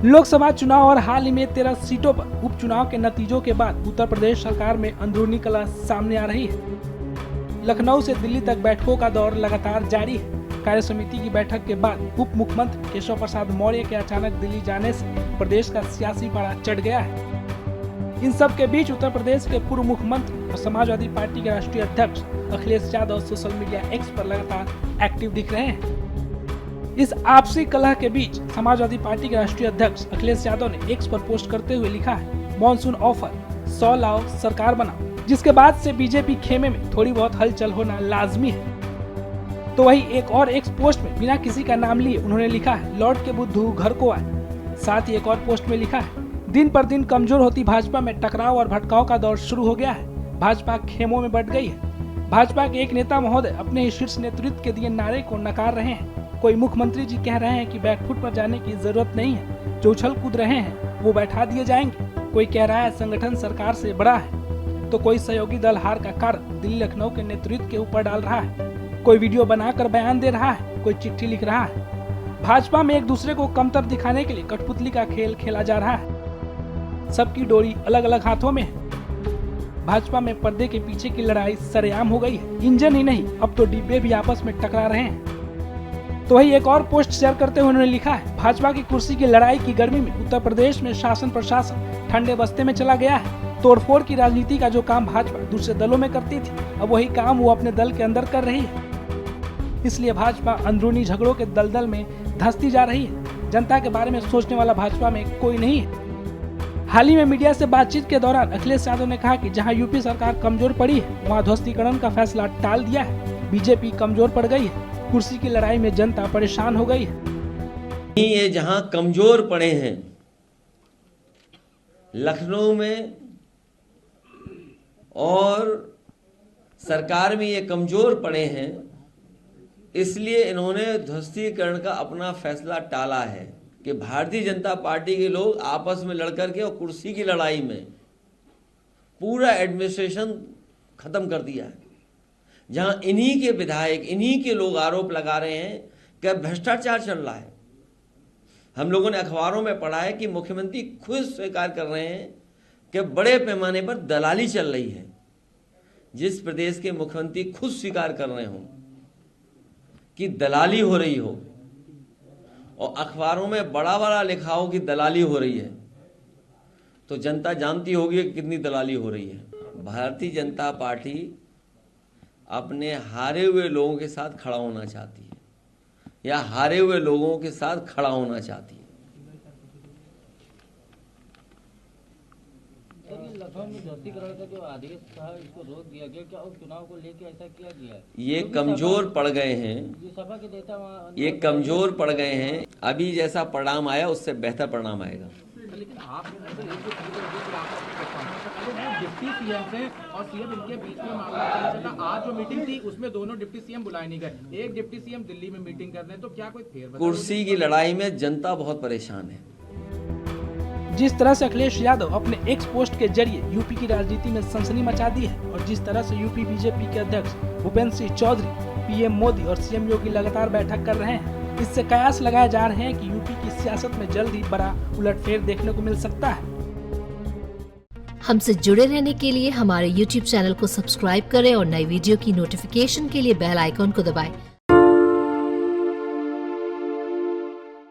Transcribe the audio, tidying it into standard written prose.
लोकसभा चुनाव और हाल ही में 13 सीटों पर उपचुनाव के नतीजों के बाद उत्तर प्रदेश सरकार में अंदरूनी कलह सामने आ रही है। लखनऊ से दिल्ली तक बैठकों का दौर लगातार जारी है। कार्य समिति की बैठक के बाद उप मुख्यमंत्री केशव प्रसाद मौर्य के अचानक दिल्ली जाने से प्रदेश का सियासी पारा चढ़ गया है। इन सब के बीच उत्तर प्रदेश के पूर्व मुख्यमंत्री और समाजवादी पार्टी के राष्ट्रीय अध्यक्ष Akhilesh Yadav social media x पर लगातार एक्टिव दिख रहे हैं। इस आपसी कलह के बीच समाजवादी पार्टी के राष्ट्रीय अध्यक्ष अखिलेश यादव ने एक्स पर पोस्ट करते हुए लिखा है, मॉनसून ऑफर 100 लाओ सरकार बनाओ, जिसके बाद से बीजेपी खेमे में थोड़ी बहुत हलचल होना लाजमी है। तो वही एक और एक्स पोस्ट में बिना किसी का नाम लिए उन्होंने लिखा है, लौट के बुद्धू घर को आए। साथ ही एक और पोस्ट में लिखा है, दिन पर दिन कमजोर होती भाजपा में टकराव और भटकाव का दौर शुरू हो गया है। भाजपा खेमों में बट गई है। भाजपा के एक नेता महोदय अपने ही शीर्ष नेतृत्व के दिए नारे को नकार रहे हैं। कोई मुख्यमंत्री जी कह रहे हैं कि बैकफुट पर जाने की जरूरत नहीं है, जो उछल कूद रहे हैं वो बैठा दिए जाएंगे। कोई कह रहा है संगठन सरकार से बड़ा है, तो कोई सहयोगी दल हार का कारण दिल्ली लखनऊ के नेतृत्व के ऊपर डाल रहा है। कोई वीडियो बनाकर बयान दे रहा है, कोई चिट्ठी लिख रहा है। भाजपा में एक दूसरे को कमतर दिखाने के लिए कठपुतली का खेल खेला जा रहा है। सबकी डोरी अलग अलग हाथों में है। भाजपा में पर्दे के पीछे की लड़ाई सरेआम हो गई है। इंजन ही नहीं, अब तो डिब्बे भी आपस में टकरा रहे हैं। तो वही एक और पोस्ट शेयर करते हुए उन्होंने लिखा है, भाजपा की कुर्सी की लड़ाई की गर्मी में उत्तर प्रदेश में शासन प्रशासन ठंडे बस्ते में चला गया है। तोड़फोड़ की राजनीति का जो काम भाजपा दूसरे दलों में करती थी, अब वही काम वो अपने दल के अंदर कर रही है। इसलिए भाजपा अंदरूनी झगड़ों के दलदल में धंसती जा रही है। जनता के बारे में सोचने वाला भाजपा में कोई नहीं है। हाल ही में मीडिया से बातचीत के दौरान अखिलेश यादव ने कहा कि जहां यूपी सरकार कमजोर पड़ी है, वहां ध्वस्तीकरण का फैसला टाल दिया है। बीजेपी कमजोर पड़ गई है। कुर्सी की लड़ाई में जनता परेशान हो गई है। ये जहां कमजोर पड़े हैं, लखनऊ में और सरकार में ये कमजोर पड़े हैं, इसलिए इन्होंने ध्वस्तीकरण का अपना फैसला टाला है कि भारतीय जनता पार्टी के लोग आपस में लड़कर के और कुर्सी की लड़ाई में पूरा एडमिनिस्ट्रेशन खत्म कर दिया है। जहां इन्हीं के विधायक, इन्हीं के लोग आरोप लगा रहे हैं कि भ्रष्टाचार चल रहा है। हम लोगों ने अखबारों में पढ़ा है कि मुख्यमंत्री खुद स्वीकार कर रहे हैं कि बड़े पैमाने पर दलाली चल रही है। जिस प्रदेश के मुख्यमंत्री खुद स्वीकार कर रहे हों कि दलाली हो रही हो और अखबारों में बड़ा बड़ा लिखा हो कि दलाली हो रही है, तो जनता जानती होगी कि कितनी दलाली हो रही है। भारतीय जनता पार्टी अपने हारे हुए लोगों के साथ खड़ा होना चाहती है या हारे हुए लोगों के साथ खड़ा होना चाहती है। लखनऊ में ध्वस्तीकरण का जो आदेश था, इसको रोक दिया गया, क्या उस चुनाव को लेकर ऐसा किया गया है? ये कमजोर पड़ गए हैं, जो सभा के नेता ये कमजोर पड़ गए हैं। अभी जैसा परिणाम आया उससे बेहतर परिणाम आएगा। लेकिन आप डिप्टी सीएम से और सीएम इनके बीच में मामला चला। आज जो मीटिंग थी उसमें दोनों डिप्टी सीएम बुलाए नहीं गए। एक डिप्टी सीएम दिल्ली में मीटिंग कर रहे हैं, तो क्या कोई फेरबदल? कुर्सी की लड़ाई में जनता बहुत परेशान है। जिस तरह से अखिलेश यादव अपने एक्स पोस्ट के जरिए यूपी की राजनीति में सनसनी मचा दी है और जिस तरह से यूपी बीजेपी के अध्यक्ष भूपेंद्र सिंह चौधरी, पीएम मोदी और सीएम योगी लगातार बैठक कर रहे हैं, इससे कयास लगाए जा रहे हैं कि यूपी की सियासत में जल्द ही बड़ा उलटफेर देखने को मिल सकता है। हमसे जुड़े रहने के लिए हमारे YouTube चैनल को सब्सक्राइब करें और नई वीडियो की नोटिफिकेशन के लिए बेल आइकॉन को दबाएं।